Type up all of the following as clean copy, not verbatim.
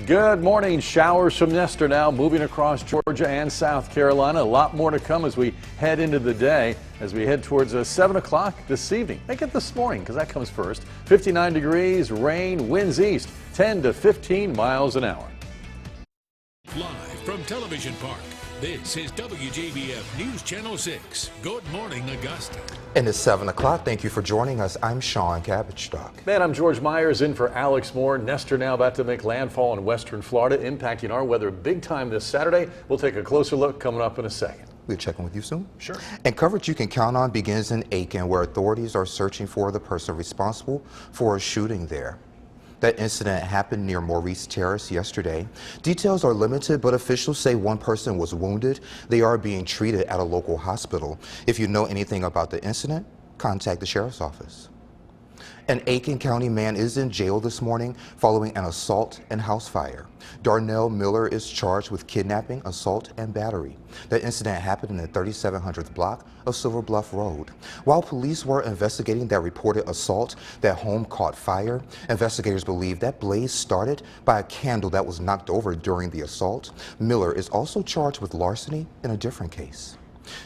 Good morning. Showers from Nestor now moving across Georgia and South Carolina. A lot more to come as we head into the day, as we head towards 7 o'clock this evening. Make it this morning because that comes first. 59 degrees, rain, winds east, 10 to 15 miles an hour. Live from Television Park, this is WJBF News Channel 6. Good morning, Augusta. And it's 7 o'clock. Thank you for joining us. I'm Sean Cabbage-Stock. And I'm George Myers in for Alex Moore. Nestor now about to make landfall in western Florida, impacting our weather big time this Saturday. We'll take a closer look coming up in a second. We'll check in with you soon. Sure. And coverage you can count on begins in Aiken, where authorities are searching for the person responsible for a shooting there. That incident happened near Maurice Terrace yesterday. Details are limited, but officials say one person was wounded. They are being treated at a local hospital. If you know anything about the incident, contact the sheriff's office. An Aiken County man is in jail this morning following an assault and house fire. Darnell Miller is charged with kidnapping, assault, and battery. The incident happened in the 3700th block of Silver Bluff Road. While police were investigating that reported assault, that home caught fire. Investigators believe that blaze started by a candle that was knocked over during the assault. Miller is also charged with larceny in a different case.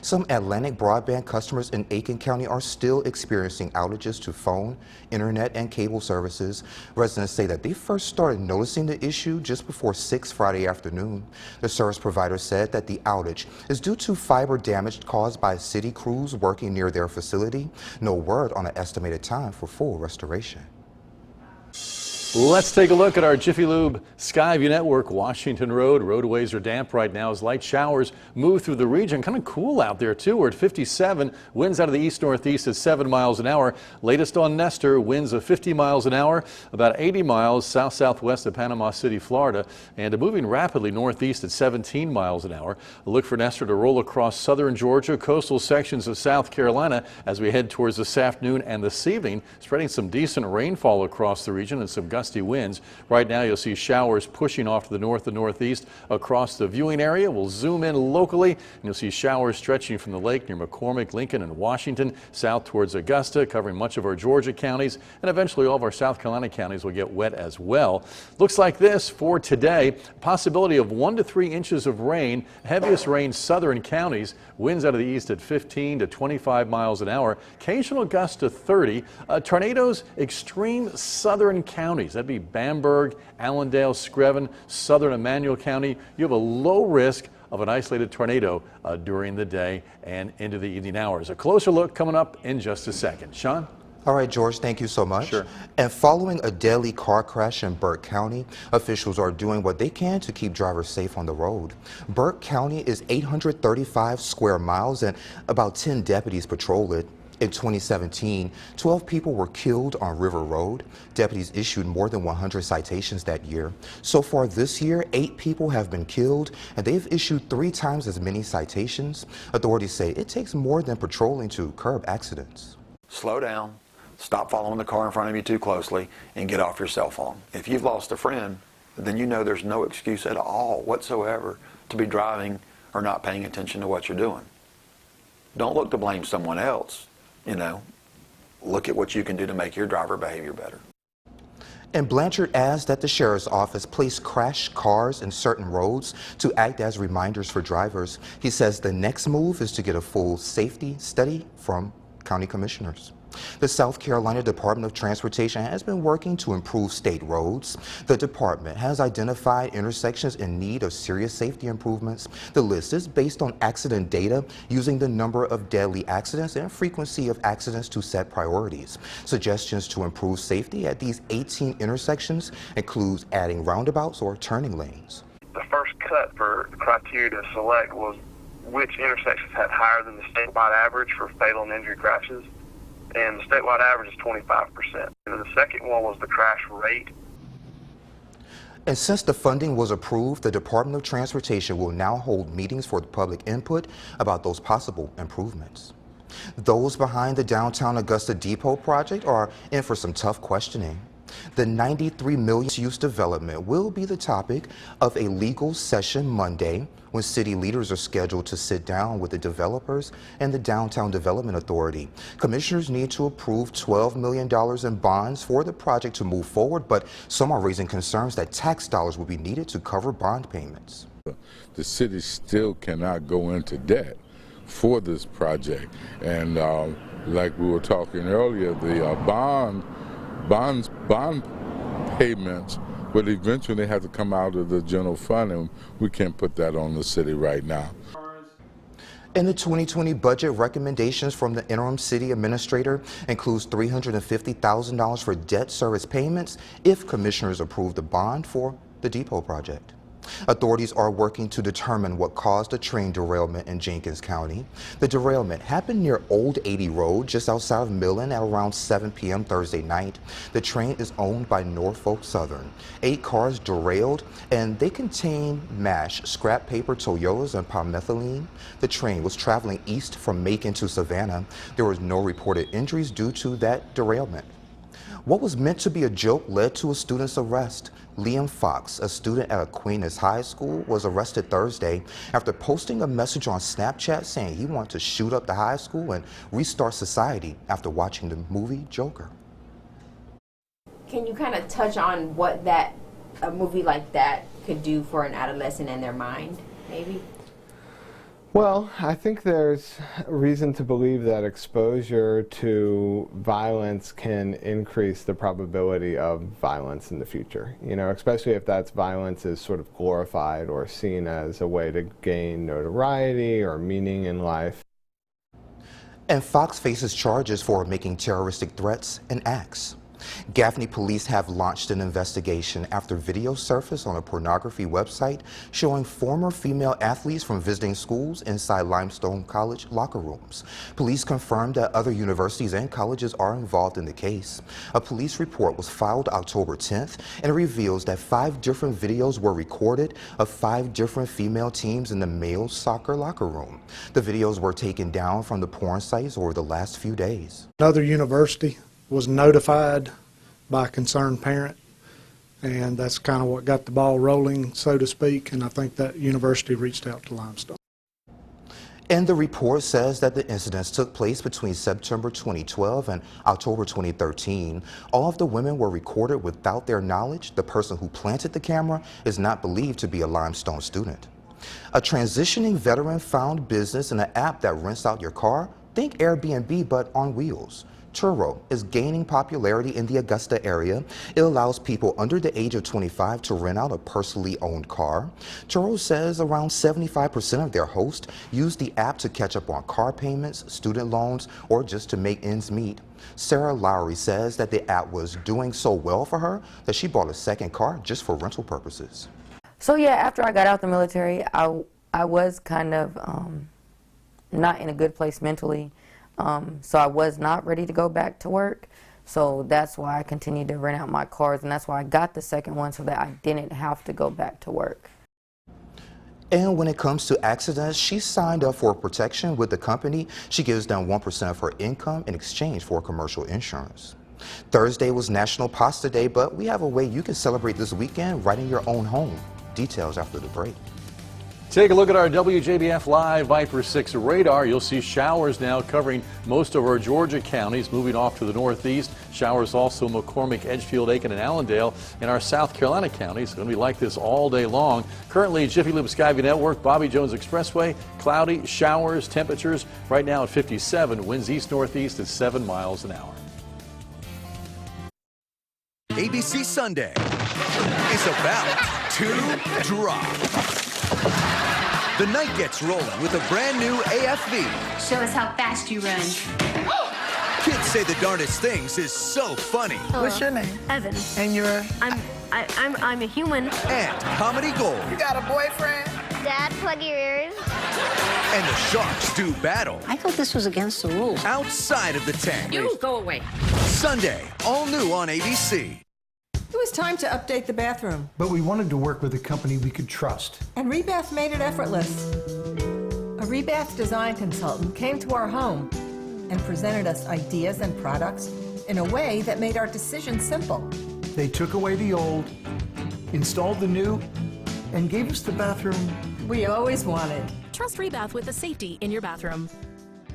Some Atlantic broadband customers in Aiken County are still experiencing outages to phone, internet, and cable services. Residents say that they first started noticing the issue just before 6 Friday afternoon. The service provider said that the outage is due to fiber damage caused by city crews working near their facility. No word on an estimated time for full restoration. Let's take a look at our Jiffy Lube Skyview Network. Washington Road roadways are damp right now as light showers move through the region. Kind of cool out there too. We're at 57. Winds out of the east-northeast at 7 miles an hour. Latest on Nestor, winds of 50 miles an hour, about 80 miles south-southwest of Panama City, Florida, and moving rapidly northeast at 17 miles an hour. A look for Nestor to roll across southern Georgia, coastal sections of South Carolina as we head towards this afternoon and this evening, spreading some decent rainfall across the region and some gusty winds. Right now you'll see showers pushing off to the north and northeast across the viewing area. We'll zoom in locally and you'll see showers stretching from the lake near McCormick, Lincoln, and Washington south towards Augusta, covering much of our Georgia counties, and eventually all of our South Carolina counties will get wet as well. Looks like this for today. Possibility of 1 to 3 inches of rain. Heaviest rain southern counties. Winds out of the east at 15 to 25 miles an hour. Occasional gusts to 30. Tornadoes extreme southern counties. That'd be Bamberg, Allendale, Screven, southern Emmanuel County. You have a low risk of an isolated tornado during the day and into the evening hours. A closer look coming up in just a second. Sean? All right, George, thank you so much. Sure. And following a deadly car crash in Burke County, officials are doing what they can to keep drivers safe on the road. Burke County is 835 square miles and about 10 deputies patrol it. In 2017, 12 people were killed on River Road. Deputies issued more than 100 citations that year. So far this year, 8 people have been killed, and they've issued 3 times as many citations. Authorities say it takes more than patrolling to curb accidents. Slow down, stop following the car in front of you too closely, and get off your cell phone. If you've lost a friend, then you know there's no excuse at all whatsoever to be driving or not paying attention to what you're doing. Don't look to blame someone else. Look at what you can do to make your driver behavior better. And Blanchard adds that the sheriff's office placed crashed cars in certain roads to act as reminders for drivers. He says the next move is to get a full safety study from county commissioners. The South Carolina Department of Transportation has been working to improve state roads. The department has identified intersections in need of serious safety improvements. The list is based on accident data using the number of deadly accidents and frequency of accidents to set priorities. Suggestions to improve safety at these 18 intersections includes adding roundabouts or turning lanes. The first cut for the criteria to select was which intersections had higher than the statewide average for fatal and injury crashes. And the statewide average is 25%. And the second one was the crash rate. And since the funding was approved, the Department of Transportation will now hold meetings for the public input about those possible improvements. Those behind the downtown Augusta Depot project are in for some tough questioning. The $93 million use development will be the topic of a legal session Monday when city leaders are scheduled to sit down with the developers and the Downtown Development Authority. Commissioners need to approve $12 million in bonds for the project to move forward, but some are raising concerns that tax dollars will be needed to cover bond payments. The city still cannot go into debt for this project, and like we were talking earlier, the bond payments would eventually have to come out of the general fund, and we can't put that on the city right now. In the 2020 budget, recommendations from the interim city administrator includes $350,000 for debt service payments if commissioners approve the bond for the depot project. Authorities are working to determine what caused a train derailment in Jenkins County. The derailment happened near Old 80 Road, just outside of Millen, at around 7 p.m. Thursday night. The train is owned by Norfolk Southern. 8 cars derailed, and they contain MASH, scrap paper, Toyotas, and polyethylene. The train was traveling east from Macon to Savannah. There was no reported injuries due to that derailment. What was meant to be a joke led to a student's arrest. Liam Fox, a student at Aquinas High School, was arrested Thursday after posting a message on Snapchat saying he wanted to shoot up the high school and restart society after watching the movie Joker. Can you kind of touch on what a movie like that could do for an adolescent and their mind, maybe? Well, I think there's reason to believe that exposure to violence can increase the probability of violence in the future. You know, especially if that violence is sort of glorified or seen as a way to gain notoriety or meaning in life. And Fox faces charges for making terroristic threats and acts. Gaffney police have launched an investigation after video surfaced on a pornography website showing former female athletes from visiting schools inside Limestone College locker rooms. Police confirmed that other universities and colleges are involved in the case. A police report was filed October 10th and reveals that 5 different videos were recorded of 5 different female teams in the male soccer locker room. The videos were taken down from the porn sites over the last few days. Another university was notified by a concerned parent, and that's kind of what got the ball rolling, so to speak, and I think that university reached out to Limestone. And the report says that the incidents took place between September 2012 and October 2013. All of the women were recorded without their knowledge. The person who planted the camera is not believed to be a Limestone student. A transitioning veteran found business in an app that rents out your car. Think Airbnb, but on wheels. Turo is gaining popularity in the Augusta area. It allows people under the age of 25 to rent out a personally owned car. Turo says around 75% of their hosts use the app to catch up on car payments, student loans, or just to make ends meet. Sarah Lowry says that the app was doing so well for her that she bought a second car just for rental purposes. So yeah, after I got out the military, I was kind of not in a good place mentally. So I was not ready to go back to work. So that's why I continued to rent out my cars, and that's why I got the second one so that I didn't have to go back to work. And when it comes to accidents, she signed up for protection with the company. She gives them 1% of her income in exchange for commercial insurance. Thursday was National Pasta Day, but we have a way you can celebrate this weekend right in your own home. Details after the break. Take a look at our WJBF Live Viper 6 radar. You'll see showers now covering most of our Georgia counties, moving off to the northeast. Showers also McCormick, Edgefield, Aiken, and Allendale. In our South Carolina counties, it's going to be like this all day long. Currently, Jiffy Lube Skyview Network, Bobby Jones Expressway, cloudy, showers, temperatures right now at 57, winds east-northeast at 7 miles an hour. ABC Sunday is about to drop. The night gets rolling with a brand new AFV. Show us how fast you run. Kids Say the Darndest Things is so funny. Hello. What's your name? Evan. And you're? I'm a human. And comedy gold. You got a boyfriend? Dad, plug your ears. And the Sharks do battle. I thought this was against the rules. Outside of the tank. You go away. Sunday, all new on ABC. It was time to update the bathroom. But we wanted to work with a company we could trust. And Rebath made it effortless. A Rebath design consultant came to our home and presented us ideas and products in a way that made our decision simple. They took away the old, installed the new, and gave us the bathroom we always wanted. Trust Rebath with the safety in your bathroom.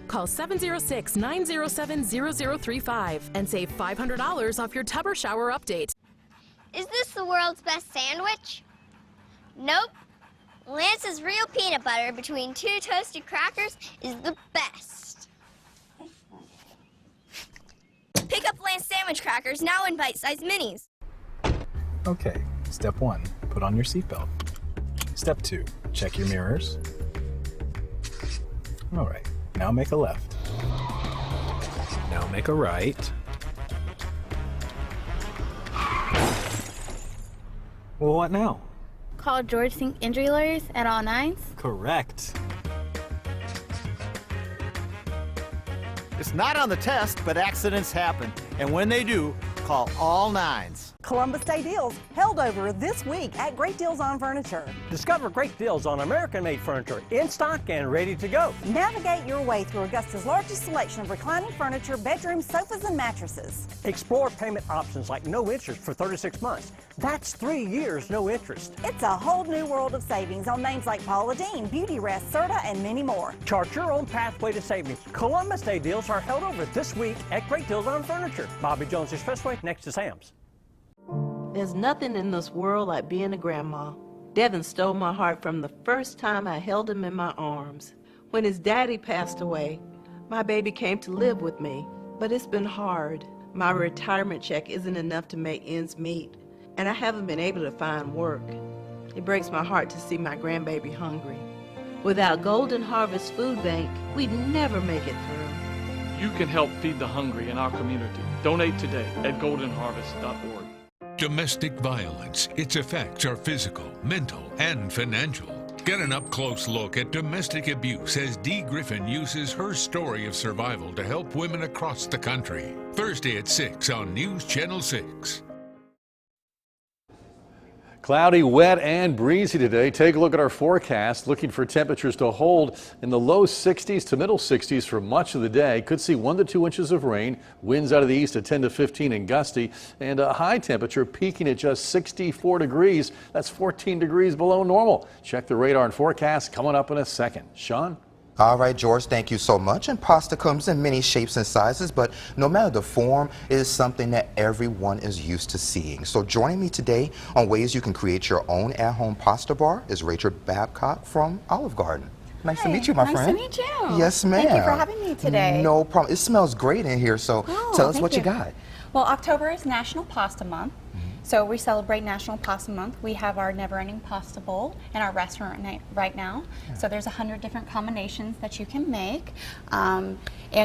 Call 706-907-0035 and save $500 off your tub or shower update. Is this the world's best sandwich? Nope. Lance's real peanut butter between 2 toasted crackers is the best. Pick up Lance sandwich crackers now in bite-sized minis. Okay, step 1, put on your seatbelt. Step 2, check your mirrors. All right, now make a left. Now make a right. Well, what now? Call George Fink Injury Lawyers at all 9s. Correct. It's not on the test, but accidents happen. And when they do, call all 9s. Columbus Day deals held over this week at Great Deals on Furniture. Discover great deals on American-made furniture in stock and ready to go. Navigate your way through Augusta's largest selection of reclining furniture, bedroom sofas, and mattresses. Explore payment options like no interest for 36 months. That's 3 years no interest. It's a whole new world of savings on names like Paula Deen, Beauty Rest, Serta, and many more. Chart your own pathway to savings. Columbus Day deals are held over this week at Great Deals on Furniture. Bobby Jones Expressway next to Sam's. There's nothing in this world like being a grandma. Devin stole my heart from the first time I held him in my arms. When his daddy passed away, my baby came to live with me, but it's been hard. My retirement check isn't enough to make ends meet, and I haven't been able to find work. It breaks my heart to see my grandbaby hungry. Without Golden Harvest Food Bank, we'd never make it through. You can help feed the hungry in our community. Donate today at goldenharvest.org. Domestic violence. Its effects are physical, mental, and financial. Get an up-close look at domestic abuse as Dee Griffin uses her story of survival to help women across the country. Thursday at 6 on News Channel 6. Cloudy, wet, and breezy today. Take a look at our forecast. Looking for temperatures to hold in the low 60s to middle 60s for much of the day. Could see 1 to 2 inches of rain. Winds out of the east at 10 to 15 and gusty. And a high temperature peaking at just 64 degrees. That's 14 degrees below normal. Check the radar and forecast coming up in a second. Sean? All right, George, thank you so much. And pasta comes in many shapes and sizes, but no matter the form, it is something that everyone is used to seeing. So joining me today on ways you can create your own at-home pasta bar is Rachel Babcock from Olive Garden. Nice to meet you, my friend. Nice to meet you. Yes, ma'am. Thank you for having me today. No problem. It smells great in here, so tell us what you got. Well, October is National Pasta Month. So we celebrate National Pasta Month. We have our never-ending pasta bowl in our restaurant right now. Yeah. So there's 100 different combinations that you can make. And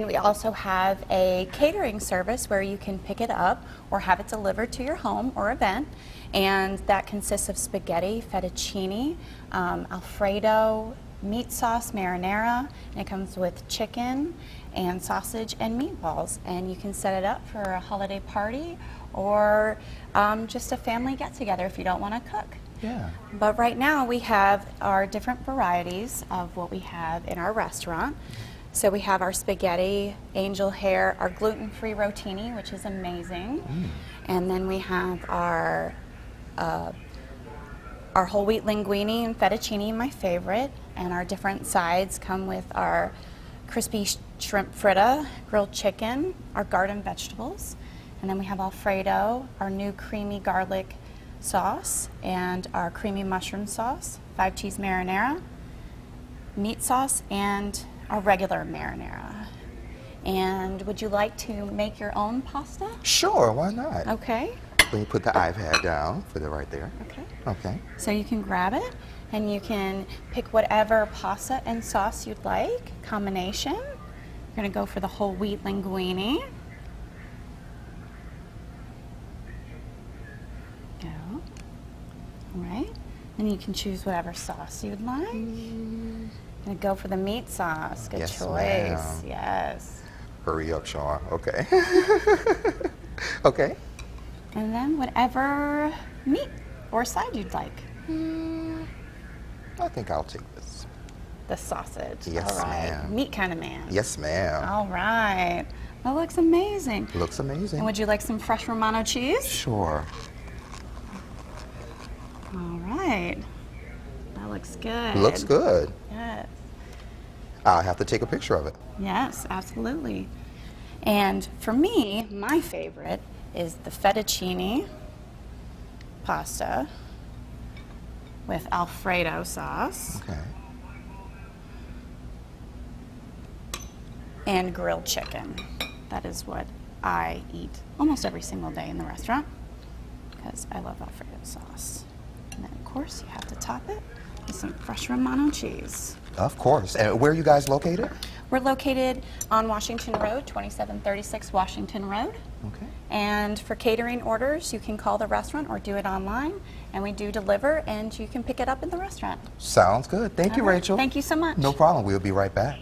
we also have a catering service where you can pick it up or have it delivered to your home or event. And that consists of spaghetti, fettuccine, Alfredo, meat sauce, marinara, and it comes with chicken and sausage and meatballs. And you can set it up for a holiday party or just a family get-together if you don't want to cook. Yeah. But right now we have our different varieties of what we have in our restaurant. So we have our spaghetti, angel hair, our gluten-free rotini, which is amazing. And then we have our whole wheat linguine and fettuccine, my favorite. And our different sides come with our crispy shrimp fritta, grilled chicken, our garden vegetables. And then we have Alfredo, our new creamy garlic sauce, and our creamy mushroom sauce, 5-cheese marinara, meat sauce, and our regular marinara. And would you like to make your own pasta? Sure, why not? Okay. Let me put the iPad down, put it right there. Okay. Okay. So you can grab it, and you can pick whatever pasta and sauce you'd like, combination. We're gonna go for the whole wheat linguine. All right, then you can choose whatever sauce you'd like. Gonna go for the meat sauce. Good Yes, choice. ma'am. Yes. Hurry up, Sean. Okay. Okay. And then whatever meat or side you'd like. I think I'll take this. The sausage. Yes, All right. ma'am. Meat kind of man. Yes, ma'am. All right. That looks amazing. Looks amazing. And would you like some fresh Romano cheese? Sure. All right. That looks good. Looks good. Yes. I'll have to take a picture of it. Yes, absolutely. And for me, my favorite is the fettuccine pasta with Alfredo sauce. Okay. And grilled chicken. That is what I eat almost every single day in the restaurant because I love Alfredo sauce. And then, of course, you have to top it with some fresh Romano cheese. Of course. And where are you guys located? We're located on Washington Road, 2736 Washington Road. Okay. And for catering orders, you can call the restaurant or do it online, and we do deliver, and you can pick it up in the restaurant. Sounds good. Thank you, All right. Rachel. Thank you so much. No problem. We'll be right back.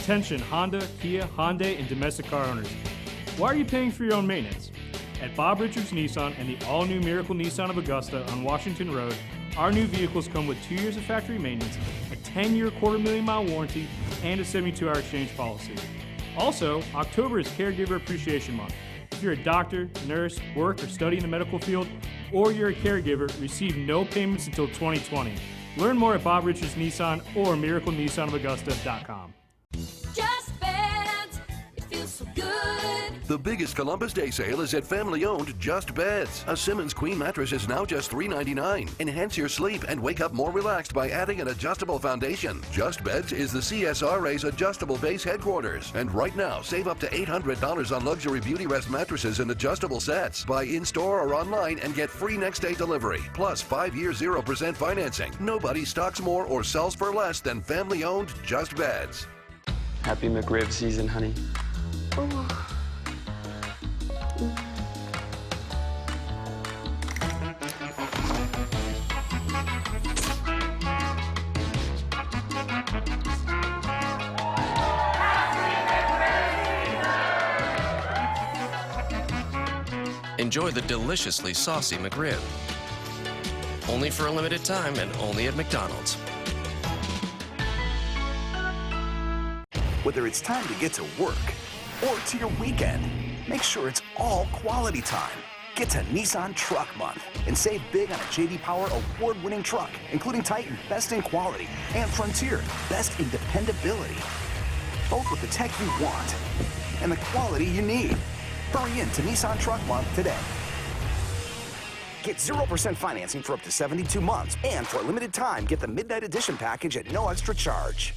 Attention Honda, Kia, Hyundai, and domestic car owners. Why are you paying for your own maintenance? At Bob Richards Nissan and the all-new Miracle Nissan of Augusta on Washington Road, our new vehicles come with 2 years of factory maintenance, a 10-year quarter-million-mile warranty, and a 72-hour exchange policy. Also, October is Caregiver Appreciation Month. If you're a doctor, nurse, work, or study in the medical field, or you're a caregiver, receive no payments until 2020. Learn more at Bob Richards Nissan or MiracleNissanofAugusta.com. Just Beds, it feels so good. The biggest Columbus Day sale is at family-owned Just Beds. A Simmons Queen mattress is now just $3.99. Enhance your sleep and wake up more relaxed by adding an adjustable foundation. Just Beds is the CSRA's adjustable base headquarters. And right now, save up to $800 on luxury Beauty Rest mattresses and adjustable sets. Buy in-store or online and get free next-day delivery. Plus 5-year 0% financing. Nobody stocks more or sells for less than family-owned Just Beds. Happy McRib season, honey. Enjoy the deliciously saucy McRib. Only for a limited time and only at McDonald's. Whether it's time to get to work or to your weekend, make sure it's all quality time. Get to Nissan Truck Month and save big on a J.D. Power award-winning truck, including Titan, best in quality, and Frontier, best in dependability. Both with the tech you want and the quality you need. Hurry in to Nissan Truck Month today. Get 0% financing for up to 72 months, and for a limited time, get the Midnight Edition package at no extra charge.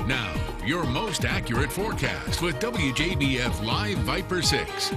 Now, your most accurate forecast with WJBF Live Viper 6.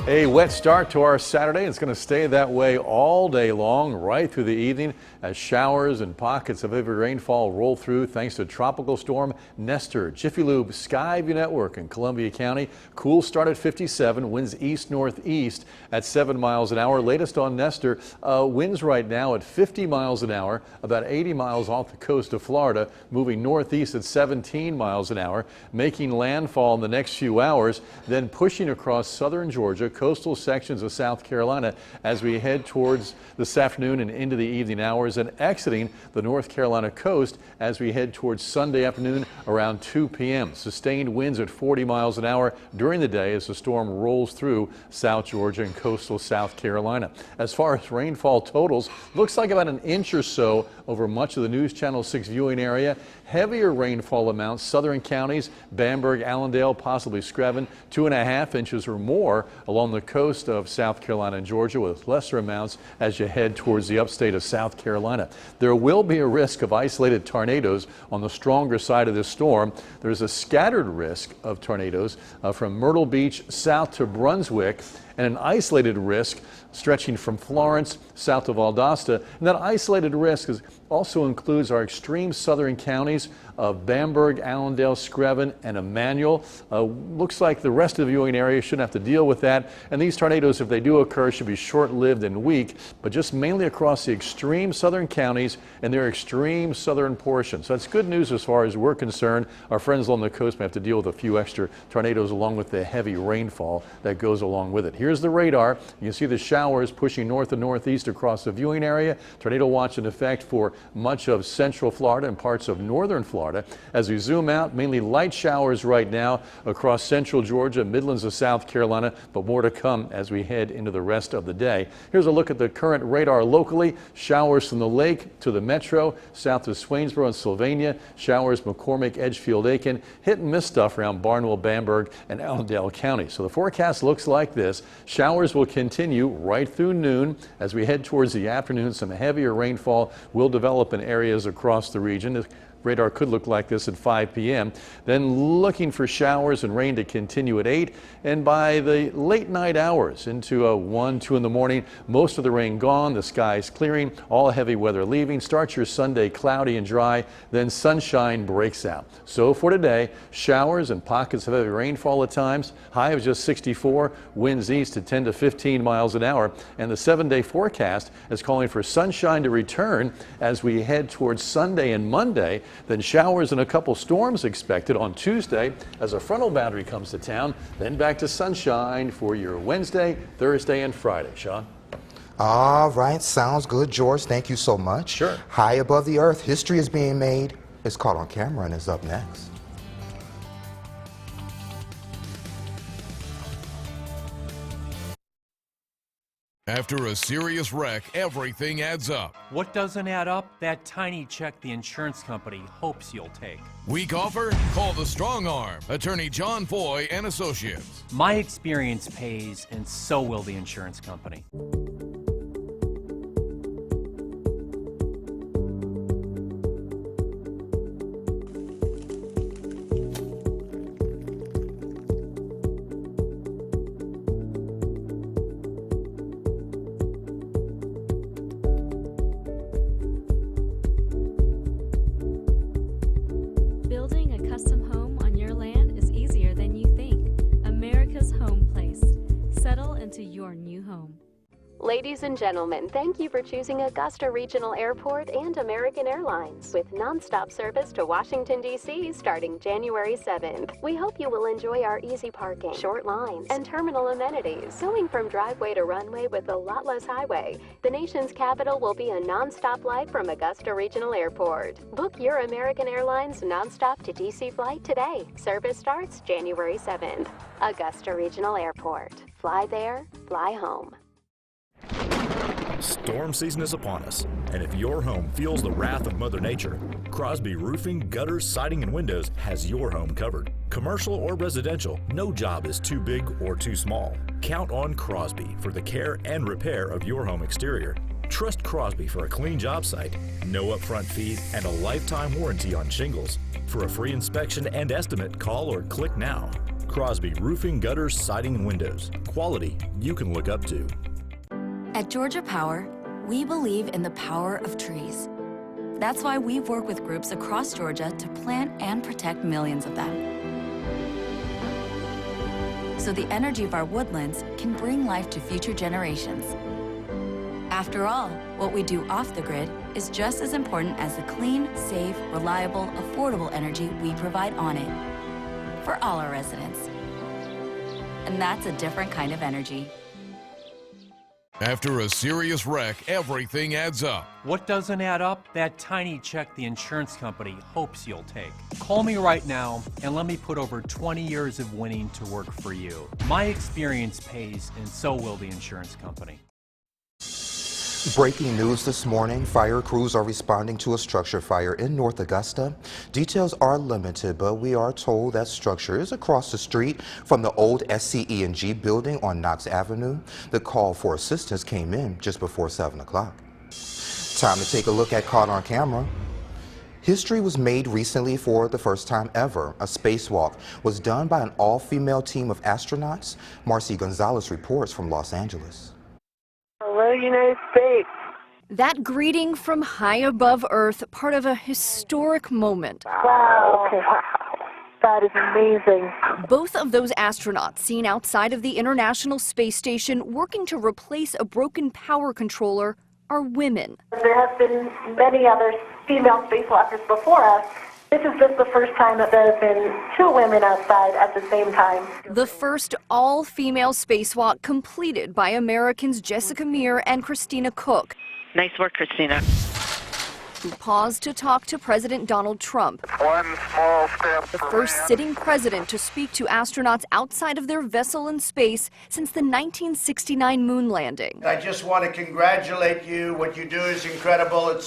A wet start to our Saturday. It's going to stay that way all day long, right through the evening, as showers and pockets of heavy rainfall roll through thanks to Tropical Storm Nestor. Jiffy Lube Skyview Network in Columbia County. Cool start at 57, winds east-northeast at 7 miles an hour. Latest on Nestor, winds right now at 50 miles an hour, about 80 miles off the coast of Florida, moving northeast at 17 miles an hour, making landfall in the next few hours, then pushing across southern Georgia, coastal sections of South Carolina as we head towards this afternoon and into the evening hours, and exiting the North Carolina coast as we head towards Sunday afternoon around 2 p.m. Sustained winds at 40 miles an hour during the day as the storm rolls through South Georgia and coastal South Carolina. As far as rainfall totals, looks like about an inch or so over much of the News Channel 6 viewing area. Heavier rainfall amounts, southern counties, Bamberg, Allendale, possibly Screven, 2.5 inches or more along the coast of South Carolina and Georgia, with lesser amounts as you head towards the upstate of South Carolina. There will be a risk of isolated tornadoes on the stronger side of this storm. There's a scattered risk of tornadoes from Myrtle Beach south to Brunswick and an isolated risk stretching from Florence south of Augusta. And that isolated risk also includes our extreme southern counties of Bamberg, Allendale, Screven, and Emmanuel. Looks like the rest of the viewing area shouldn't have to deal with that. And these tornadoes, if they do occur, should be short-lived and weak, but just mainly across the extreme southern counties and their extreme southern portion. So that's good news as far as we're concerned. Our friends along the coast may have to deal with a few extra tornadoes along with the heavy rainfall that goes along with it. Here's the radar. You can see the showers pushing north and northeast across the viewing area. Tornado watch in effect for much of central Florida and parts of northern Florida. As we zoom out, mainly light showers right now across central Georgia, Midlands of South Carolina, but more to come as we head into the rest of the day. Here's a look at the current radar locally. Showers from the lake to the metro, south of Swainsboro and Sylvania. Showers McCormick, Edgefield, Aiken. Hit and miss stuff around Barnwell, Bamberg, and Allendale County. So the forecast looks like this. Showers will continue right through noon. As we head towards the afternoon, some heavier rainfall will develop in areas across the region. Radar could look like this at 5 p.m. Then looking for showers and rain to continue at 8. And by the late night hours into 1, 2 in the morning, most of the rain gone, the skies clearing, all heavy weather leaving. Start your Sunday cloudy and dry, then sunshine breaks out. So for today, showers and pockets of heavy rainfall at times. High of just 64, winds east at 10 to 15 miles an hour. And the 7-day forecast is calling for sunshine to return as we head towards Sunday and Monday. Then showers and a couple storms expected on Tuesday as a frontal boundary comes to town. Then back to sunshine for your Wednesday, Thursday, and Friday. Sean? All right, sounds good, George. Thank you so much. Sure. High above the earth, history is being made. It's caught on camera and is up next. After a serious wreck, everything adds up. What doesn't add up? That tiny check the insurance company hopes you'll take. Weak offer? Call the Strong Arm. Attorney John Foy and Associates. My experience pays, and so will the insurance company. Building a custom home on your land is easier than you think. America's Home Place. Settle into your new home. Ladies and gentlemen, thank you for choosing Augusta Regional Airport and American Airlines with nonstop service to Washington, D.C. starting January 7th. We hope you will enjoy our easy parking, short lines, and terminal amenities. Going from driveway to runway with a lot less highway, the nation's capital will be a nonstop flight from Augusta Regional Airport. Book your American Airlines nonstop to D.C. flight today. Service starts January 7th. Augusta Regional Airport. Fly there, fly home. Storm season is upon us, and if your home feels the wrath of Mother Nature, Crosby Roofing, Gutters, Siding, and Windows has your home covered. Commercial or residential, no job is too big or too small. Count on Crosby for the care and repair of your home exterior. Trust Crosby for a clean job site, no upfront fees, and a lifetime warranty on shingles. For a free inspection and estimate, call or click now. Crosby Roofing, Gutters, Siding, and Windows. Quality you can look up to. At Georgia Power, we believe in the power of trees. That's why we've worked with groups across Georgia to plant and protect millions of them. So the energy of our woodlands can bring life to future generations. After all, what we do off the grid is just as important as the clean, safe, reliable, affordable energy we provide on it. For all our residents. And that's a different kind of energy. After a serious wreck, everything adds up. What doesn't add up? That tiny check the insurance company hopes you'll take. Call me right now and let me put over 20 years of winning to work for you. My experience pays, and so will the insurance company. Breaking news this morning, fire crews are responding to a structure fire in North Augusta. Details are limited, but we are told that structure is across the street from the old SCE&G building on Knox Avenue. The call for assistance came in just before 7 o'clock. Time to take a look at Caught on Camera. History was made recently for the first time ever. A spacewalk was done by an all-female team of astronauts. Marcy Gonzalez reports from Los Angeles. Hello, United States. That greeting from high above Earth, part of a historic moment. Wow. Okay. That is amazing. Both of those astronauts seen outside of the International Space Station working to replace a broken power controller are women. There have been many other female spacewalkers before us. This is just the first time that there have been two women outside at the same time. The first all-female spacewalk completed by Americans Jessica Meir and Christina Cook. Nice work, Christina. Who paused to talk to President Donald Trump. One small step the first sitting president to speak to astronauts outside of their vessel in space since the 1969 moon landing. I just want to congratulate you. What you do is incredible.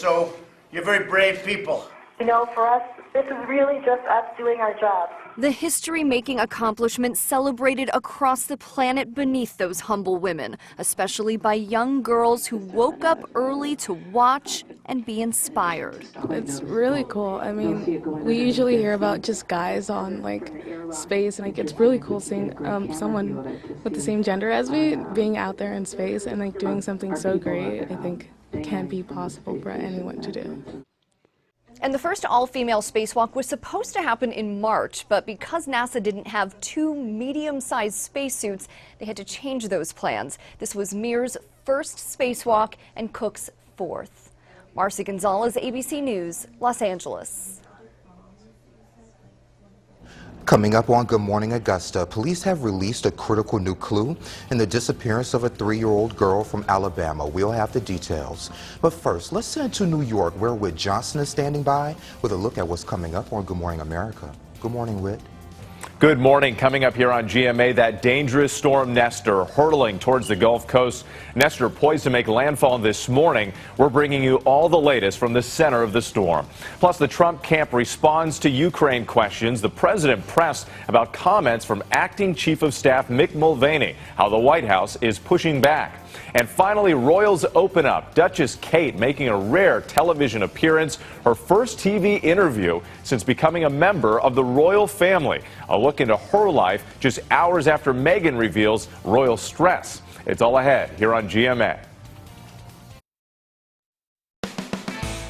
You're very brave people. You know, for us, this is really just us doing our job. The history-making accomplishment celebrated across the planet beneath those humble women, especially by young girls who woke up early to watch and be inspired. It's really cool. I mean, we usually hear about just guys on space, and it's really cool seeing someone with the same gender as me being out there in space and doing something so great. I think it can be possible for anyone to do. And the first all-female spacewalk was supposed to happen in March, but because NASA didn't have two medium-sized spacesuits, they had to change those plans. This was Meir's first spacewalk and Cook's fourth. Marcy Gonzalez, ABC News, Los Angeles. Coming up on Good Morning Augusta, police have released a critical new clue in the disappearance of a 3-year-old girl from Alabama. We'll have the details. But first, let's send to New York, where Whit Johnson is standing by with a look at what's coming up on Good Morning America. Good morning, Whit. Good morning. Coming up here on GMA, that dangerous storm Nestor hurtling towards the Gulf Coast. Nestor poised to make landfall this morning. We're bringing you all the latest from the center of the storm. Plus, the Trump camp responds to Ukraine questions. The president pressed about comments from acting chief of staff Mick Mulvaney, how the White House is pushing back. And finally, Royals open up. Duchess Kate making a rare television appearance, her first TV interview since becoming a member of the royal family. A look into her life just hours after Meghan reveals royal stress. It's all ahead here on GMA.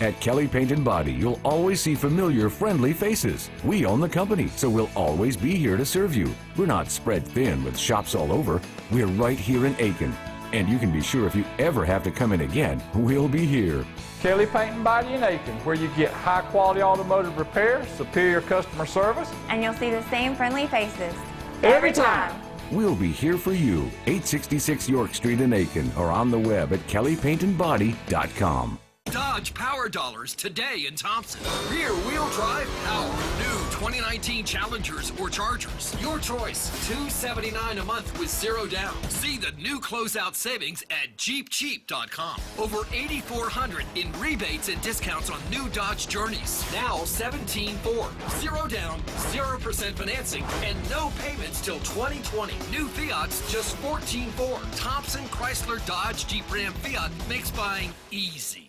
At Kelly Paint and Body, you'll always see familiar, friendly faces. We own the company, so we'll always be here to serve you. We're not spread thin with shops all over. We're right here in Aiken. And you can be sure if you ever have to come in again, we'll be here. Kelly Paint and Body in Aiken, where you get high-quality automotive repair, superior customer service, and you'll see the same friendly faces every time. We'll be here for you. 866 York Street in Aiken, or on the web at kellypaintandbody.com. Dodge Power Dollars today in Thompson. Rear-wheel drive power. New 2019 Challengers or Chargers. Your choice. $279 a month with zero down. See the new closeout savings at JeepCheap.com. Over $8,400 in rebates and discounts on new Dodge Journeys. Now $17,400. Zero down, 0% financing, and no payments till 2020. New Fiats just $14,400. Thompson, Chrysler, Dodge, Jeep, Ram, Fiat makes buying easy.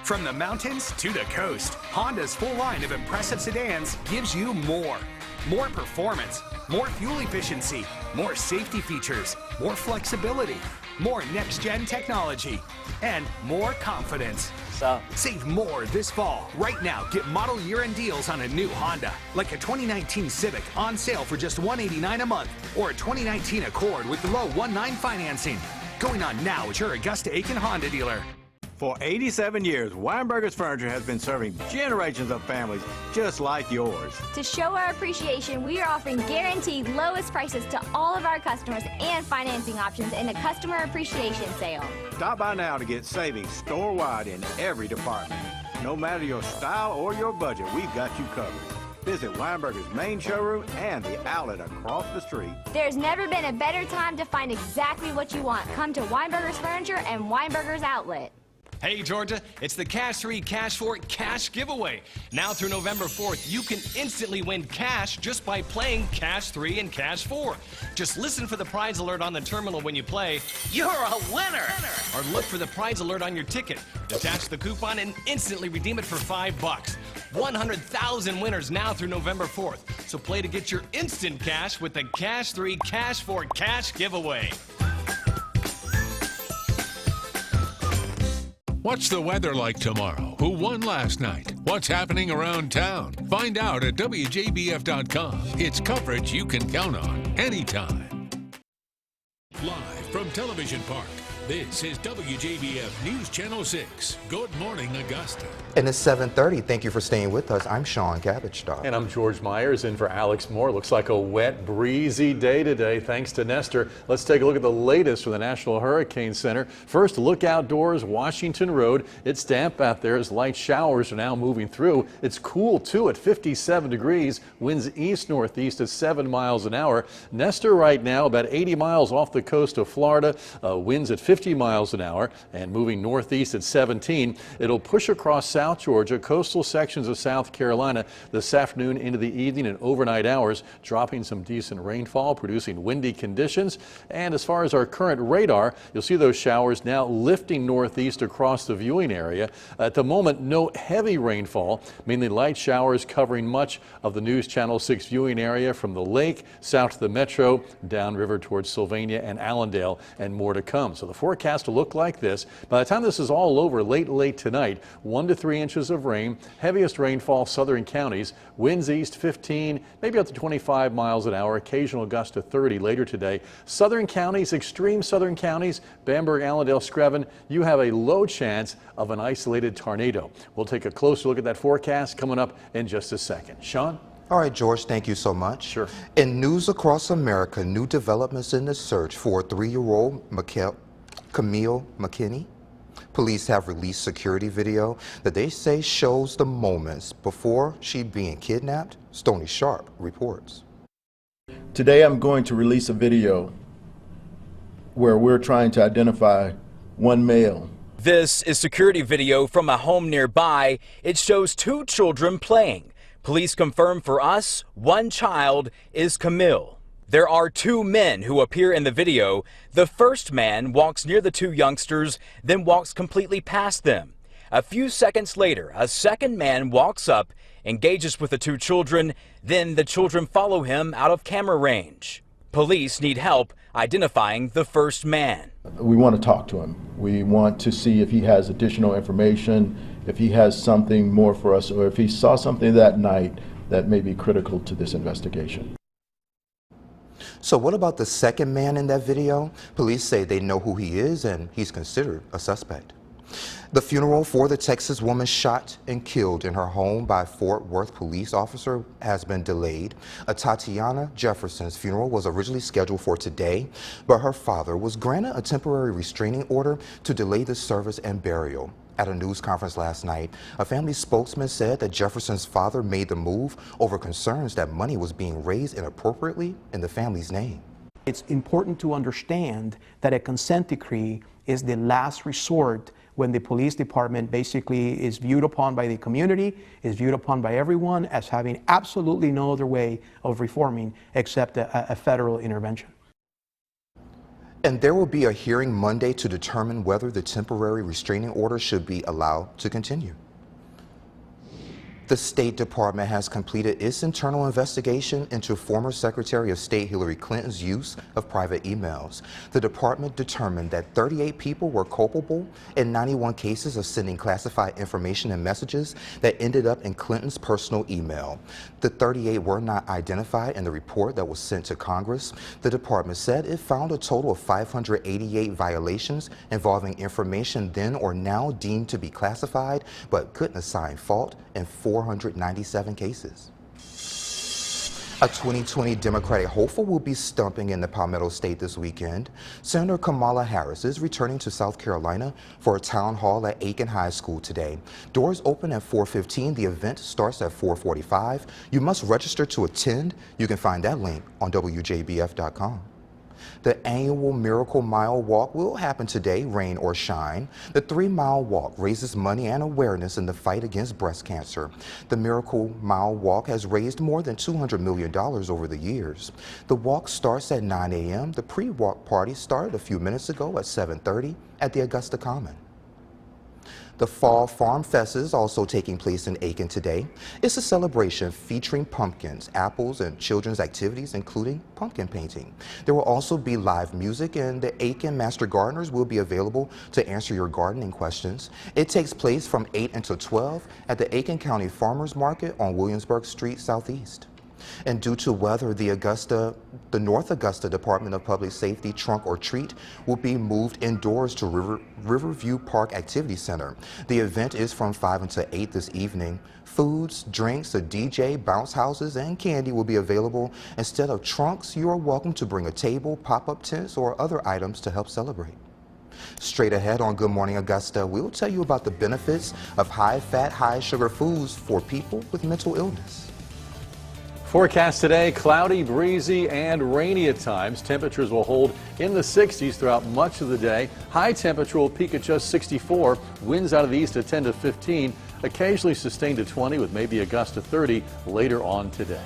From the mountains to the coast, Honda's full line of impressive sedans gives you more. More performance, more fuel efficiency, more safety features, more flexibility, more next-gen technology, and more confidence. Save more this fall. Right now, get model year-end deals on a new Honda, like a 2019 Civic on sale for just $189 a month, or a 2019 Accord with low 1.9 financing. Going on now at your Augusta Aiken Honda dealer. For 87 years, Weinberger's Furniture has been serving generations of families just like yours. To show our appreciation, we are offering guaranteed lowest prices to all of our customers and financing options in a customer appreciation sale. Stop by now to get savings store-wide in every department. No matter your style or your budget, we've got you covered. Visit Weinberger's main showroom and the outlet across the street. There's never been a better time to find exactly what you want. Come to Weinberger's Furniture and Weinberger's Outlet. Hey, Georgia, it's the Cash 3, Cash 4, Cash Giveaway. Now through November 4th, you can instantly win cash just by playing Cash 3 and Cash 4. Just listen for the prize alert on the terminal when you play, "You're a winner!" Or look for the prize alert on your ticket. Detach the coupon and instantly redeem it for $5. 100,000 winners now through November 4th. So play to get your instant cash with the Cash 3, Cash 4, Cash Giveaway. What's the weather like tomorrow? Who won last night? What's happening around town? Find out at WJBF.com. It's coverage you can count on anytime. Live from Television Park, this is WJBF News Channel 6. Good morning, Augusta. And it's 7:30. Thank you for staying with us. I'm Sean Cabbage-Dog. And I'm George Myers in for Alex Moore. Looks like a wet, breezy day today, thanks to Nestor. Let's take a look at the latest from the National Hurricane Center. First, look outdoors, Washington Road. It's damp out there as light showers are now moving through. It's cool, too, at 57 degrees. Winds east-northeast at 7 miles an hour. Nestor right now about 80 miles off the coast of Florida. Winds at 50 miles an hour and moving northeast at 17. It'll push across South Georgia, coastal sections of South Carolina this afternoon into the evening and overnight hours, dropping some decent rainfall, producing windy conditions. And as far as our current radar, you'll see those showers now lifting northeast across the viewing area. At the moment, no heavy rainfall, mainly light showers covering much of the News Channel 6 viewing area from the lake south to the metro, downriver towards Sylvania and Allendale, and more to come. So the forecast will look like this. By the time this is all over late tonight, 1 to 3 inches of rain, heaviest rainfall southern counties, winds east 15, maybe up to 25 miles an hour, occasional gust to 30 later today. Southern counties, extreme southern counties, Bamberg, Allendale, Screven, you have a low chance of an isolated tornado. We'll take a closer look at that forecast coming up in just a second. Sean? All right, George, thank you so much. Sure. In news across America, new developments in the search for 3-year-old Camille McKinney. Police have released security video that they say shows the moments before she being kidnapped. Stoney Sharp reports. Today I'm going to release a video where we're trying to identify one male. This is security video from a home nearby. It shows 2 children playing. Police confirm for us one child is Camille. There are 2 men who appear in the video. The first man walks near the 2 youngsters, then walks completely past them. A few seconds later, a second man walks up, engages with the 2 children, then the children follow him out of camera range. Police need help identifying the first man. We want to talk to him. We want to see if he has additional information, if he has something more for us, or if he saw something that night that may be critical to this investigation. So what about the second man in that video? Police say they know who he is and he's considered a suspect. The funeral for the Texas woman shot and killed in her home by a Fort Worth police officer has been delayed. Tatiana Jefferson's funeral was originally scheduled for today, but her father was granted a temporary restraining order to delay the service and burial. At a news conference last night, a family spokesman said that Jefferson's father made the move over concerns that money was being raised inappropriately in the family's name. It's important to understand that a consent decree is the last resort when the police department basically is viewed upon by the community, is viewed upon by everyone as having absolutely no other way of reforming except a federal intervention. And there will be a hearing Monday to determine whether the temporary restraining order should be allowed to continue. The State Department has completed its internal investigation into former Secretary of State Hillary Clinton's use of private emails. The department determined that 38 people were culpable in 91 cases of sending classified information and messages that ended up in Clinton's personal email. The 38 were not identified in the report that was sent to Congress. The department said it found a total of 588 violations involving information then or now deemed to be classified, but couldn't assign fault in 497 cases. A 2020 Democratic hopeful will be stumping in the Palmetto State this weekend. Senator Kamala Harris is returning to South Carolina for a town hall at Aiken High School today. Doors open at 4:15. The event starts at 4:45. You must register to attend. You can find that link on WJBF.com. The annual Miracle Mile Walk will happen today, rain or shine. The 3-mile walk raises money and awareness in the fight against breast cancer. The Miracle Mile Walk has raised more than $200 million over the years. The walk starts at 9 a.m. The pre-walk party started a few minutes ago at 7:30 at the Augusta Common. The Fall Farm Fest is also taking place in Aiken today. It's a celebration featuring pumpkins, apples, and children's activities, including pumpkin painting. There will also be live music, and the Aiken Master Gardeners will be available to answer your gardening questions. It takes place from 8 until 12 at the Aiken County Farmers Market on Williamsburg Street Southeast. And due to weather, the North Augusta Department of Public Safety Trunk or Treat will be moved indoors to Riverview Park Activity Center. The event is from 5 until 8 this evening. Foods, drinks, a DJ, bounce houses, and candy will be available. Instead of trunks, you are welcome to bring a table, pop-up tents, or other items to help celebrate. Straight ahead on Good Morning Augusta, we'll tell you about the benefits of high-fat, high-sugar foods for people with mental illness. Forecast today, cloudy, breezy, and rainy at times. Temperatures will hold in the 60s throughout much of the day. High temperature will peak at just 64. Winds out of the east at 10 to 15, occasionally sustained to 20 with maybe a gust to 30 later on today.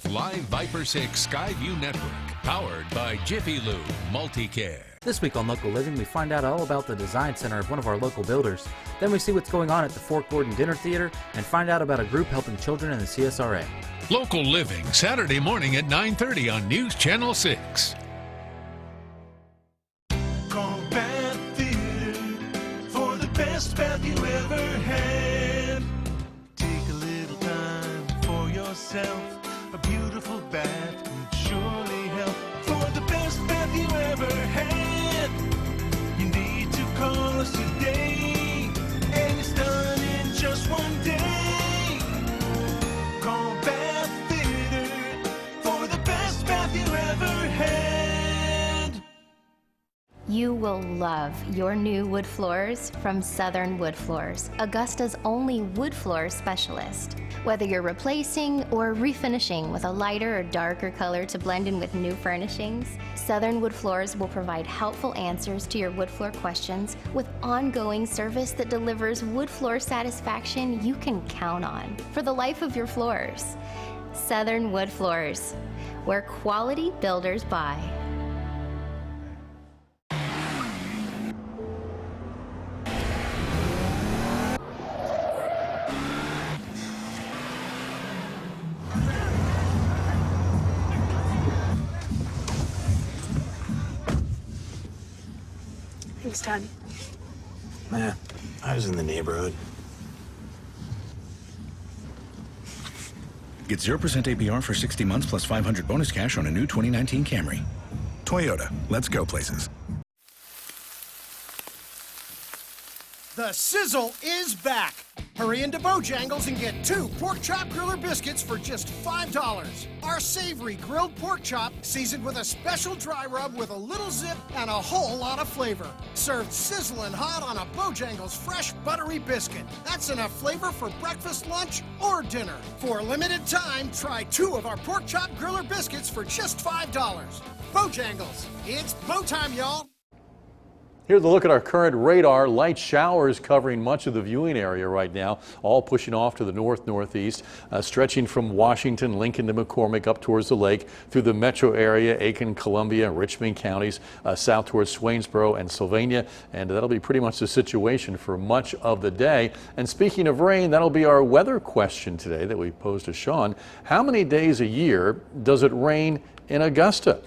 Live Viper 6 Skyview Network, powered by Jiffy Lube Multicare. This week on Local Living, we find out all about the design center of one of our local builders. Then we see what's going on at the Fort Gordon Dinner Theater and find out about a group helping children in the CSRA. Local Living, Saturday morning at 9:30 on News Channel 6. Call Bath Theater for the best bath you ever had. Take a little time for yourself. A beautiful bath could surely help. For the best bath you ever had, you need to call us today, and it's done in just one day. Call Bath Theater for the best bath you ever had. You will love your new wood floors from Southern Wood Floors, Augusta's only wood floor specialist. Whether you're replacing or refinishing with a lighter or darker color to blend in with new furnishings, Southern Wood Floors will provide helpful answers to your wood floor questions with ongoing service that delivers wood floor satisfaction you can count on for the life of your floors. Southern Wood Floors, where quality builders buy. Thanks, Dad. Nah, I was in the neighborhood. Get 0% APR for 60 months plus 500 bonus cash on a new 2019 Camry. Toyota, let's go places. The sizzle is back. Hurry into Bojangles and get 2 pork chop griller biscuits for just $5. Our savory grilled pork chop seasoned with a special dry rub with a little zip and a whole lot of flavor. Served sizzling hot on a Bojangles fresh buttery biscuit. That's enough flavor for breakfast, lunch, or dinner. For a limited time, try 2 of our pork chop griller biscuits for just $5. Bojangles, it's bow time, y'all. Here's a look at our current radar. Light showers covering much of the viewing area right now, all pushing off to the north-northeast, stretching from Washington, Lincoln to McCormick up towards the lake, through the metro area, Aiken, Columbia, Richmond counties, south towards Swainsboro and Sylvania, and that'll be pretty much the situation for much of the day. And speaking of rain, that'll be our weather question today that we posed to Sean. How many days a year does it rain in Augusta?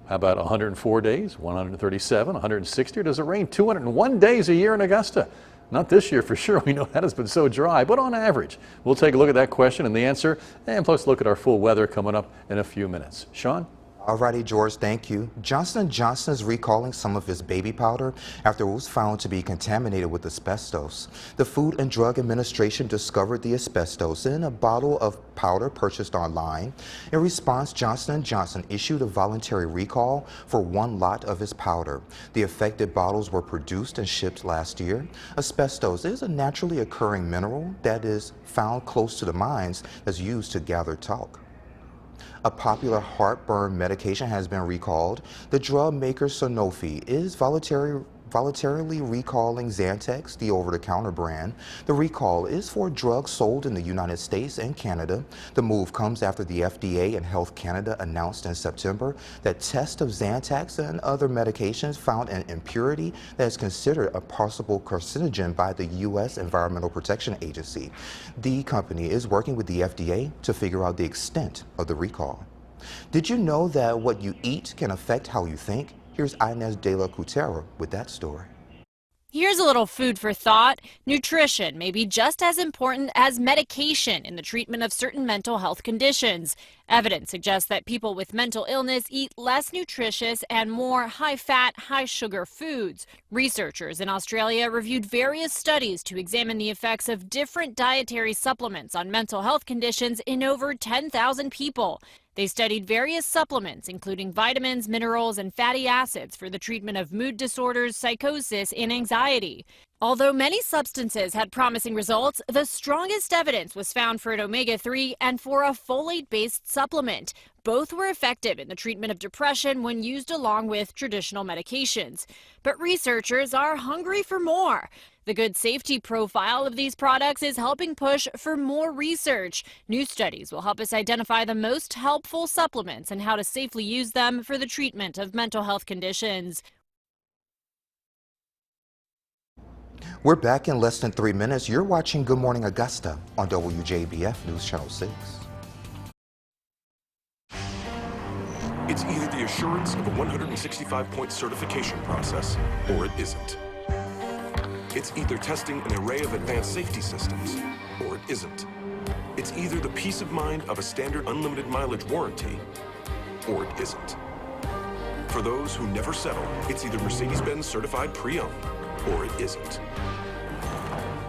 How about 104 days, 137, 160, or does it rain 201 days a year in Augusta? Not this year for sure. We know that has been so dry, but on average. We'll take a look at that question and the answer, and plus look at our full weather coming up in a few minutes. Sean? Alrighty, George, thank you. Johnson & Johnson is recalling some of its baby powder after it was found to be contaminated with asbestos. The Food and Drug Administration discovered the asbestos in a bottle of powder purchased online. In response, Johnson & Johnson issued a voluntary recall for one lot of its powder. The affected bottles were produced and shipped last year. Asbestos is a naturally occurring mineral that is found close to the mines that's used to gather talc. A popular heartburn medication has been recalled. The drug maker Sanofi is voluntarily recalling Zantac, the over-the-counter brand. The recall is for drugs sold in the United States and Canada. The move comes after the FDA and Health Canada announced in September that tests of Zantac and other medications found an impurity that is considered a possible carcinogen by the U.S. Environmental Protection Agency. The company is working with the FDA to figure out the extent of the recall. Did you know that what you eat can affect how you think? Here's Inez de la Cutera with that story. Here's a little food for thought. Nutrition may be just as important as medication in the treatment of certain mental health conditions. Evidence suggests that people with mental illness eat less nutritious and more high-fat, high-sugar foods. Researchers in Australia reviewed various studies to examine the effects of different dietary supplements on mental health conditions in over 10,000 people. They studied various supplements, including vitamins, minerals, and fatty acids for the treatment of mood disorders, psychosis, and anxiety. Although many substances had promising results, the strongest evidence was found for an omega-3 and for a folate-based supplement. Both were effective in the treatment of depression when used along with traditional medications. But researchers are hungry for more. The good safety profile of these products is helping push for more research. New studies will help us identify the most helpful supplements and how to safely use them for the treatment of mental health conditions. We're back in less than 3 minutes. You're watching Good Morning Augusta on WJBF News Channel 6. It's either the assurance of a 165-point certification process, or it isn't. It's either testing an array of advanced safety systems, or it isn't. It's either the peace of mind of a standard unlimited mileage warranty, or it isn't. For those who never settle, it's either Mercedes-Benz Certified Pre-Owned, or it isn't.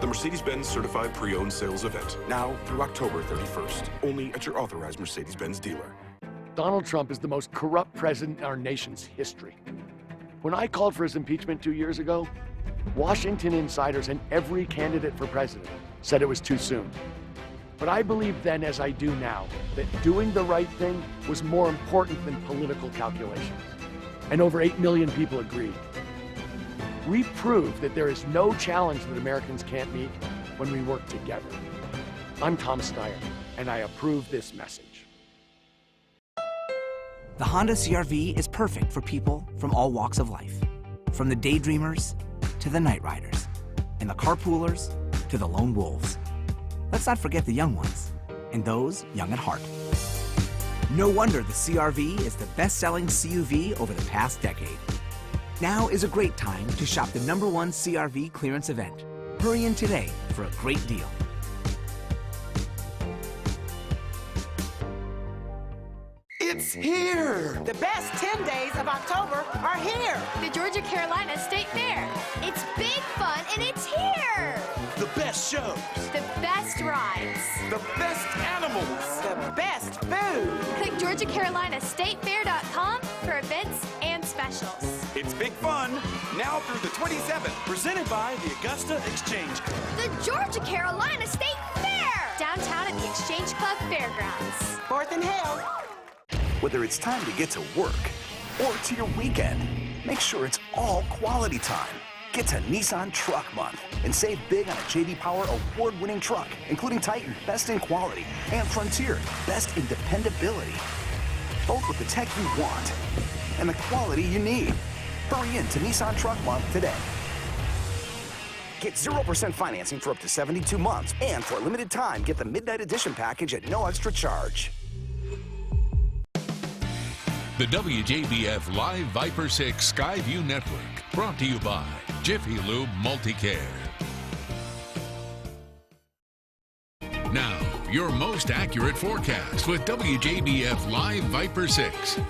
The Mercedes-Benz Certified Pre-Owned sales event, now through October 31st, only at your authorized Mercedes-Benz dealer. Donald Trump is the most corrupt president in our nation's history. When I called for his impeachment 2 years ago, Washington insiders and every candidate for president said it was too soon. But I believed then, as I do now, that doing the right thing was more important than political calculations. And over 8 million people agreed. We proved that there is no challenge that Americans can't meet when we work together. I'm Tom Steyer, and I approve this message. The Honda CR-V is perfect for people from all walks of life. From the daydreamers to the night riders, and the carpoolers to the lone wolves. Let's not forget the young ones, and those young at heart. No wonder the CR-V is the best-selling CUV over the past decade. Now is a great time to shop the #1 CR-V clearance event. Hurry in today for a great deal. It's here! The best 10 days of October are here! The Georgia-Carolina State Fair. It's big fun and it's here! The best shows! The best rides! The best animals! The best food! Click GeorgiaCarolinaStateFair.com for events and specials. It's big fun, now through the 27th. Presented by the Augusta Exchange Club. The Georgia-Carolina State Fair! Downtown at the Exchange Club Fairgrounds. 4th and Hale. Whether it's time to get to work or to your weekend, make sure it's all quality time. Get to Nissan Truck Month and save big on a J.D. Power award-winning truck, including Titan, best in quality, and Frontier, best in dependability. Both with the tech you want and the quality you need. Hurry in to Nissan Truck Month today. Get 0% financing for up to 72 months, and for a limited time, get the Midnight Edition package at no extra charge. The WJBF Live Viper 6 Skyview Network, brought to you by Jiffy Lube Multicare. Now, your most accurate forecast with WJBF Live Viper 6.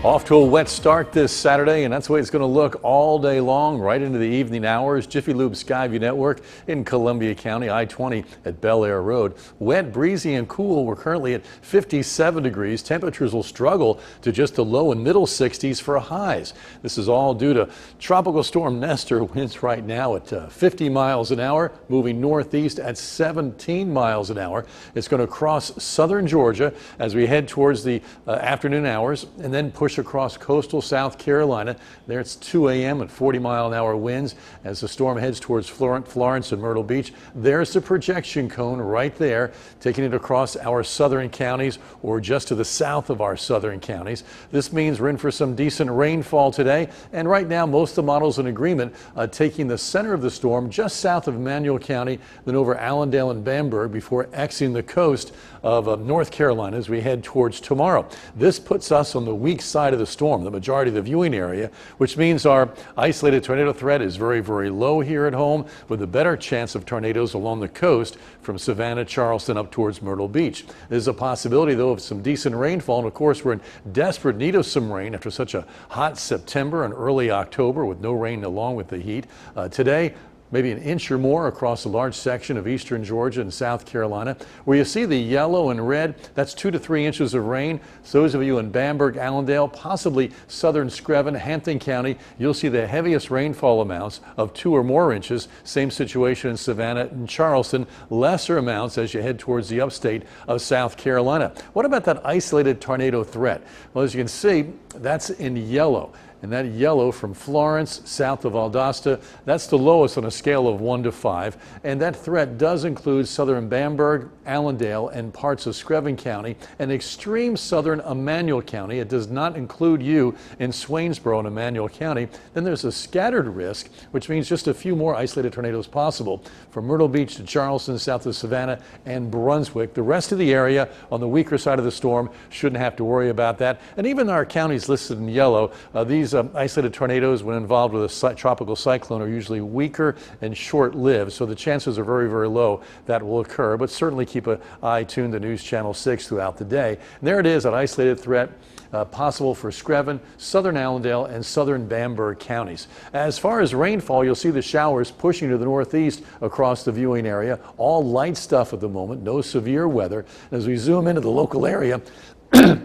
Off to a wet start this Saturday, and that's the way it's going to look all day long, right into the evening hours. Jiffy Lube Skyview Network in Columbia County, I-20 at Bel Air Road. Wet, breezy, and cool. We're currently at 57 degrees. Temperatures will struggle to just the low and middle 60s for highs. This is all due to Tropical Storm Nestor. Winds right now at 50 miles an hour, moving northeast at 17 miles an hour. It's going to cross southern Georgia as we head towards the afternoon hours, and then push across coastal South Carolina. There it's 2 a.m. at 40-mile-an-hour winds as the storm heads towards Florence and Myrtle Beach. There's the projection cone right there, taking it across our southern counties or just to the south of our southern counties. This means we're in for some decent rainfall today, and right now most of the models in agreement taking the center of the storm just south of Emmanuel County, then over Allendale and Bamberg before exiting the coast of North Carolina as we head towards tomorrow. This puts us on the weak side of the storm, the majority of the viewing area, which means our isolated tornado threat is very, very low here at home, with a better chance of tornadoes along the coast from Savannah, Charleston up towards Myrtle Beach. There's a possibility, though, of some decent rainfall, and of course we're in desperate need of some rain after such a hot September and early October with no rain along with the heat. Today, maybe an inch or more across a large section of eastern Georgia and South Carolina. Where you see the yellow and red, that's 2 to 3 inches of rain. So those of you in Bamberg, Allendale, possibly southern Screven, Hampton County, you'll see the heaviest rainfall amounts of 2 or more inches. Same situation in Savannah and Charleston, lesser amounts as you head towards the upstate of South Carolina. What about that isolated tornado threat? Well, as you can see, that's in yellow. And that yellow from Florence, south of Augusta, that's the lowest on a scale of 1 to 5. And that threat does include southern Bamberg, Allendale, and parts of Screven County, and extreme southern Emmanuel County. It does not include you in Swainsboro and Emmanuel County. Then there's a scattered risk, which means just a few more isolated tornadoes possible from Myrtle Beach to Charleston, south of Savannah, and Brunswick. The rest of the area on the weaker side of the storm shouldn't have to worry about that. And even our counties listed in yellow, these isolated tornadoes, when involved with a tropical cyclone, are usually weaker and short-lived, so the chances are very, very low that will occur. But certainly keep an eye tuned to News Channel 6 throughout the day. And there it is, an isolated threat possible for Screven, southern Allendale, and southern Bamberg counties. As far as rainfall, you'll see the showers pushing to the northeast across the viewing area. All light stuff at the moment, no severe weather. As we zoom into the local area,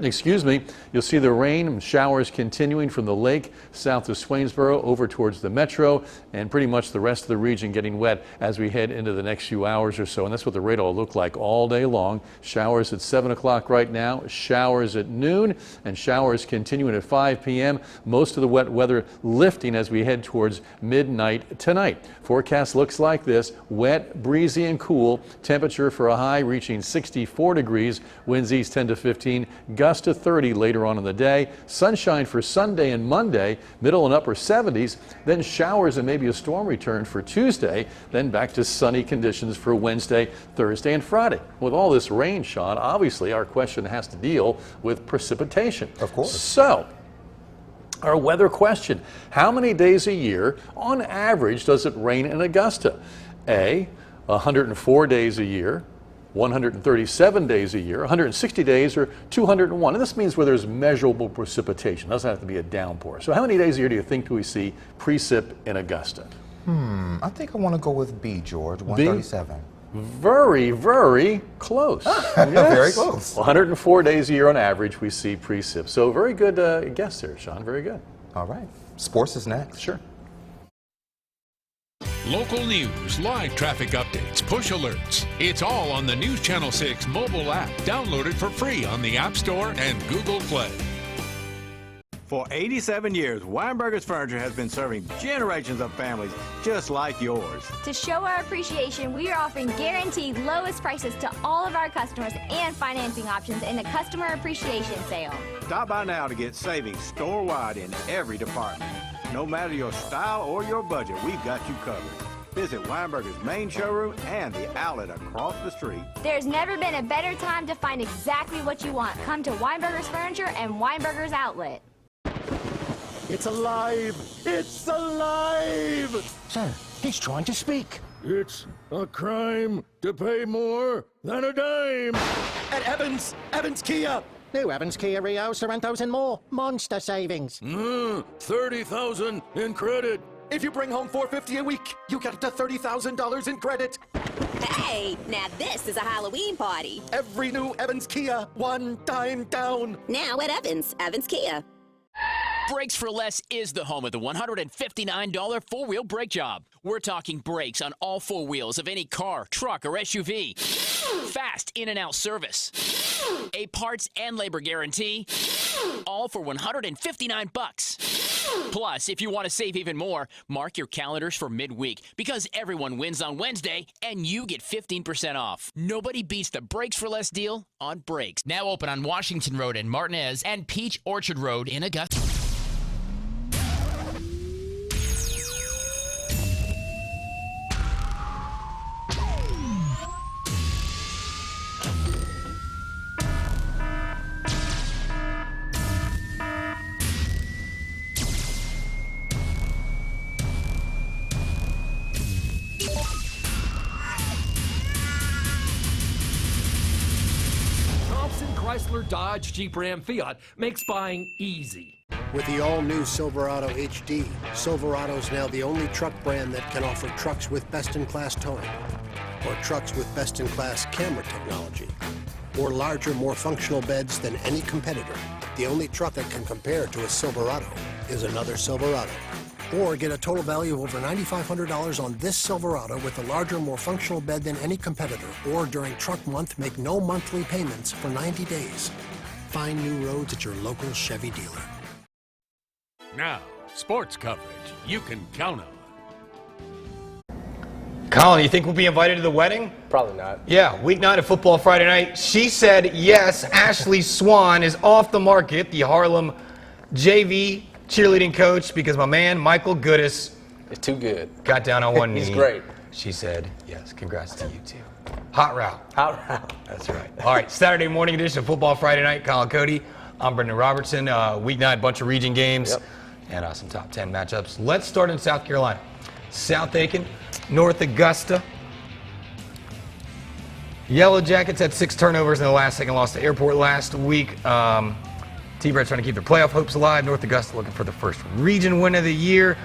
excuse me, you'll see the rain and showers continuing from the lake south of Swainsboro over towards the metro, and pretty much the rest of the region getting wet as we head into the next few hours or so. And that's what the radar will look like all day long. Showers at 7 o'clock right now, showers at noon, and showers continuing at 5 p.m. Most of the wet weather lifting as we head towards midnight tonight. Forecast looks like this: wet, breezy, and cool. Temperature for a high reaching 64 degrees, winds east 10 to 15, gusts to 30 later on in the day. Sunshine for Sunday and Monday, middle and upper 70s, then showers and maybe a storm return for Tuesday, then back to sunny conditions for Wednesday, Thursday, and Friday. With all this rain, Sean, obviously our question has to deal with precipitation. Of course. So, our weather question: how many days a year, on average, does it rain in Augusta? A, 104 days a year, 137 days a year, 160 days, or 201. And this means where there's measurable precipitation. It doesn't have to be a downpour. So how many days a year do you think we see precip in Augusta? I think I want to go with B, George, 137. Very, very close. Yes. Very close. 104 days a year on average we see precip. So very good guess there, Sean. Very good. All right. Sports is next. Sure. Local news, live traffic updates, push alerts. It's all on the News Channel 6 mobile app. Download it for free on the App Store and Google Play. For 87 years, Weinberger's Furniture has been serving generations of families just like yours. To show our appreciation, we are offering guaranteed lowest prices to all of our customers and financing options in the Customer Appreciation Sale. Stop by now to get savings store-wide in every department. No matter your style or your budget, we've got you covered. Visit Weinberger's main showroom and the outlet across the street. There's never been a better time to find exactly what you want. Come to Weinberger's Furniture and Weinberger's Outlet. It's alive! It's alive! Sir, he's trying to speak. It's a crime to pay more than a dime. At Evans Kia, New Evans, Kia Rio, Sorrentos and more. Monster savings. 30,000 in credit. If you bring home $450 a week, you get up to $30,000 in credit. Hey, now this is a Halloween party. Every new Evans Kia, one dime down. Now at Evans Kia. Brakes for Less is the home of the $159 four-wheel brake job. We're talking brakes on all four wheels of any car, truck, or SUV. Fast in and out service. A parts and labor guarantee. All for $159. Plus, if you want to save even more, mark your calendars for midweek because everyone wins on Wednesday and you get 15% off. Nobody beats the Brakes for Less deal on brakes. Now open on Washington Road in Martinez and Peach Orchard Road in Augusta. Chrysler, Dodge, Jeep, Ram, Fiat makes buying easy. With the all-new Silverado HD, Silverado's now the only truck brand that can offer trucks with best-in-class towing, or trucks with best-in-class camera technology, or larger, more functional beds than any competitor. The only truck that can compare to a Silverado is another Silverado. Or get a total value of over $9,500 on this Silverado with a larger, more functional bed than any competitor. Or during truck month, make no monthly payments for 90 days. Find new roads at your local Chevy dealer. Now, sports coverage you can count on. Colin, you think we'll be invited to the wedding? Probably not. Yeah, week 9 of football Friday night. She said yes, Ashley Swan is off the market, the Harlem JV cheerleading coach, because my man, Michael Goodis, is too good. Got down on one knee. He's great. She said yes, congrats to you too. Hot route. Hot route. That's right. All right, Saturday morning edition of Football Friday Night. Colin Cody, I'm Brendan Robertson. Week 9, bunch of region games and some top 10 matchups. Let's start in South Carolina. South Aiken, North Augusta. Yellow Jackets had 6 turnovers in the last second loss to Airport last week. T-Breads trying to keep their playoff hopes alive. North Augusta looking for the first region win of the year.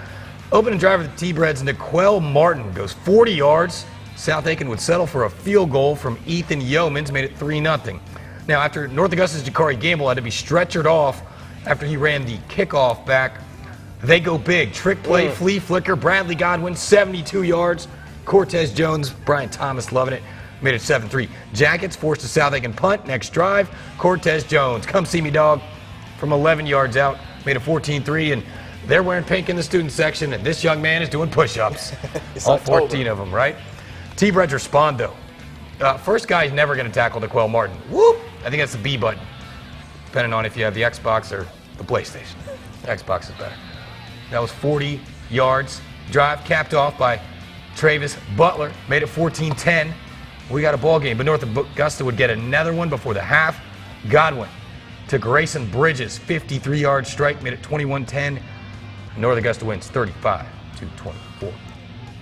Opening drive of the T-Breads, Niquel Martin goes 40 yards. South Aiken would settle for a field goal from Ethan Yeomans, made it 3-0. Now, after North Augusta's Jakari Gamble had to be stretchered off after he ran the kickoff back, they go big. Trick play, flea flicker, Bradley Godwin, 72 yards. Cortez Jones, Brian Thomas loving it, made it 7-3. Jackets forced a South Aiken punt. Next drive, Cortez Jones, come see me, dog, from 11 yards out, made it 14-3, and they're wearing pink in the student section, and this young man is doing push-ups. All 14 of them, right? T-Breads respond, though. First guy is never going to tackle Niquel Martin. Whoop! I think that's the B button, depending on if you have the Xbox or the PlayStation. The Xbox is better. That was 40 yards. Drive capped off by Travis Butler, made it 14-10. We got a ball game, but North Augusta would get another one before the half. Godwin to Grayson Bridges, 53-yard strike, made it 21-10. North Augusta wins 35-24.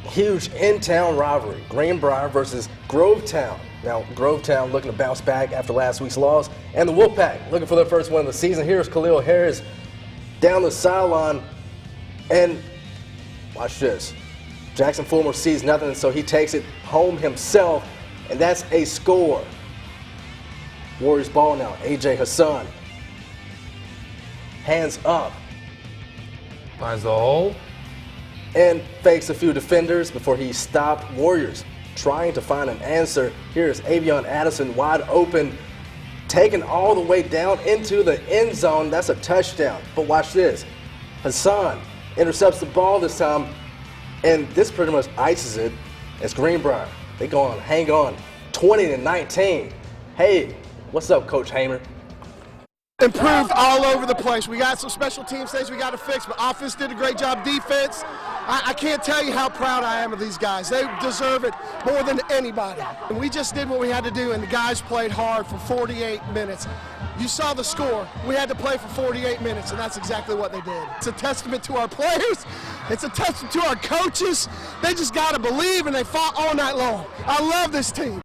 Huge in-town rivalry, Greenbrier versus Grovetown. Now, Grovetown looking to bounce back after last week's loss, and the Wolfpack looking for their first win of the season. Here's Khalil Harris down the sideline, and watch this. Jackson Fulmer sees nothing, so he takes it home himself, and that's a score. Warriors ball now. A.J. Hassan. Hands up. Finds the hole. And fakes a few defenders before he stopped. Warriors trying to find an answer. Here's Avion Addison wide open. Taken all the way down into the end zone. That's a touchdown. But watch this. Hassan intercepts the ball this time. And this pretty much ices it as Greenbrier. They go on, hang on. 20-19. Hey. What's up, Coach Hamer? Improved all over the place. We got some special teams things we got to fix, but offense did a great job. Defense, I can't tell you how proud I am of these guys. They deserve it more than anybody. And we just did what we had to do, and the guys played hard for 48 minutes. You saw the score. We had to play for 48 minutes, and that's exactly what they did. It's a testament to our players. It's a testament to our coaches. They just got to believe, and they fought all night long. I love this team.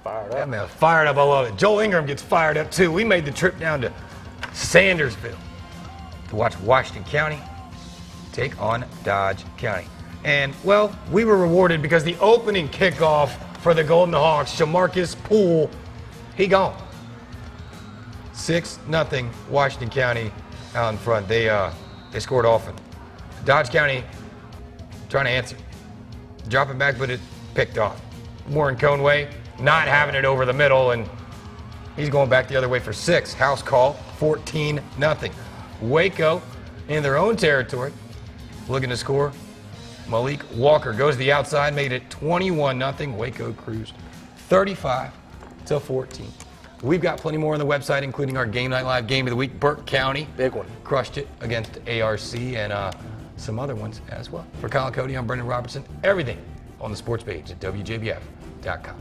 Fired up. That man fired up. I love it. Joel Ingram gets fired up too. We made the trip down to Sandersville to watch Washington County take on Dodge County. And, well, we were rewarded because the opening kickoff for the Golden Hawks, Shamarcus Poole, he gone. 6-0 Washington County out in front. They scored often. Dodge County trying to answer. Dropping back, but it picked off. Warren Conway not having it over the middle, and he's going back the other way for 6. House call, 14-0. Waco in their own territory, looking to score. Malik Walker goes to the outside, made it 21-0. Waco cruised 35-14. We've got plenty more on the website, including our Game Night Live Game of the Week. Burke County, big one, crushed it against ARC, and some other ones as well. For Kyle Cody, I'm Brendan Robertson. Everything on the sports page at WJBF.com.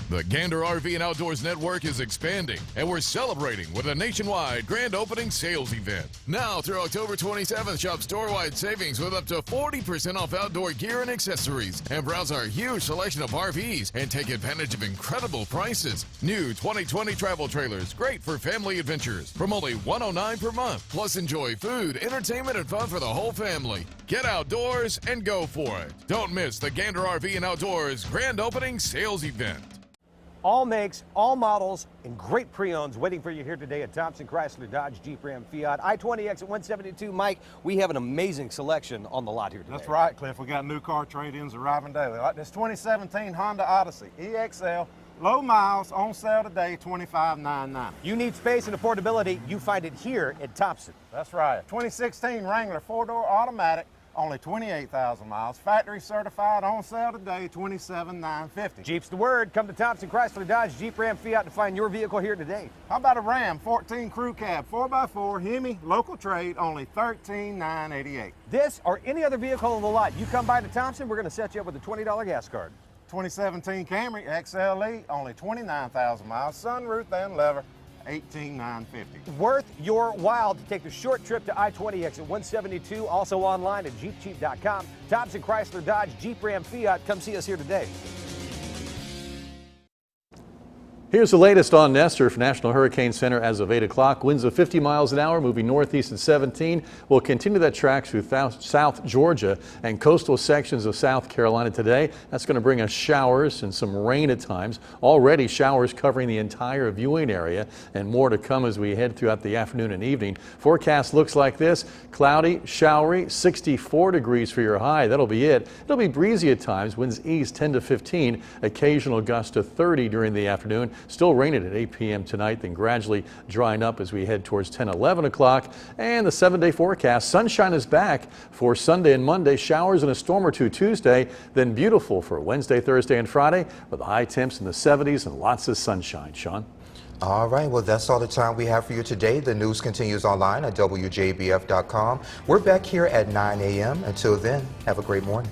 The Gander RV and Outdoors Network is expanding, and we're celebrating with a nationwide grand opening sales event. Now through October 27th, shop store-wide savings with up to 40% off outdoor gear and accessories, and browse our huge selection of RVs and take advantage of incredible prices. New 2020 travel trailers, great for family adventures, from only $109 per month. Plus enjoy food, entertainment, and fun for the whole family. Get outdoors and go for it. Don't miss the Gander RV and Outdoors grand opening sales event. All makes, all models, and great pre-owns waiting for you here today at Thompson Chrysler Dodge Jeep Ram Fiat. I-20 exit 172. Mike, we have an amazing selection on the lot here today. That's right, Cliff. We got new car trade-ins arriving daily. Like this 2017 Honda Odyssey EXL, low miles, on sale today, $25,990. You need space and affordability. You find it here at Thompson. That's right. 2016 Wrangler 4-door automatic, only 28,000 miles. Factory certified, on sale today, $27,950. Jeep's the word. Come to Thompson Chrysler Dodge Jeep Ram Fiat to find your vehicle here today. How about a Ram 14 Crew Cab 4x4 Hemi local trade, only $13,988. This or any other vehicle on the lot, you come by to Thompson, we're going to set you up with a $20 gas card. 2017 Camry XLE, only 29,000 miles. Sunroof and leather, $18,950. Worth your while to take the short trip to I-20 exit 172. Also online at jeepcheap.com. Thompson Chrysler Dodge Jeep Ram Fiat. Come see us here today. Here's the latest on Nestor for National Hurricane Center as of 8 o'clock. Winds of 50 miles an hour moving northeast at 17. We'll continue that track through South Georgia and coastal sections of South Carolina today. That's going to bring us showers and some rain at times. Already showers covering the entire viewing area, and more to come as we head throughout the afternoon and evening. Forecast looks like this: cloudy, showery, 64 degrees for your high. That'll be it. It'll be breezy at times. Winds east 10 to 15. Occasional gusts to 30 during the afternoon. Still raining at 8 p.m. tonight, then gradually drying up as we head towards 10, 11 o'clock. And the 7-day forecast, sunshine is back for Sunday and Monday. Showers and a storm or two Tuesday, then beautiful for Wednesday, Thursday, and Friday with the high temps in the 70s and lots of sunshine. Sean? All right, well, that's all the time we have for you today. The news continues online at WJBF.com. We're back here at 9 a.m. Until then, have a great morning.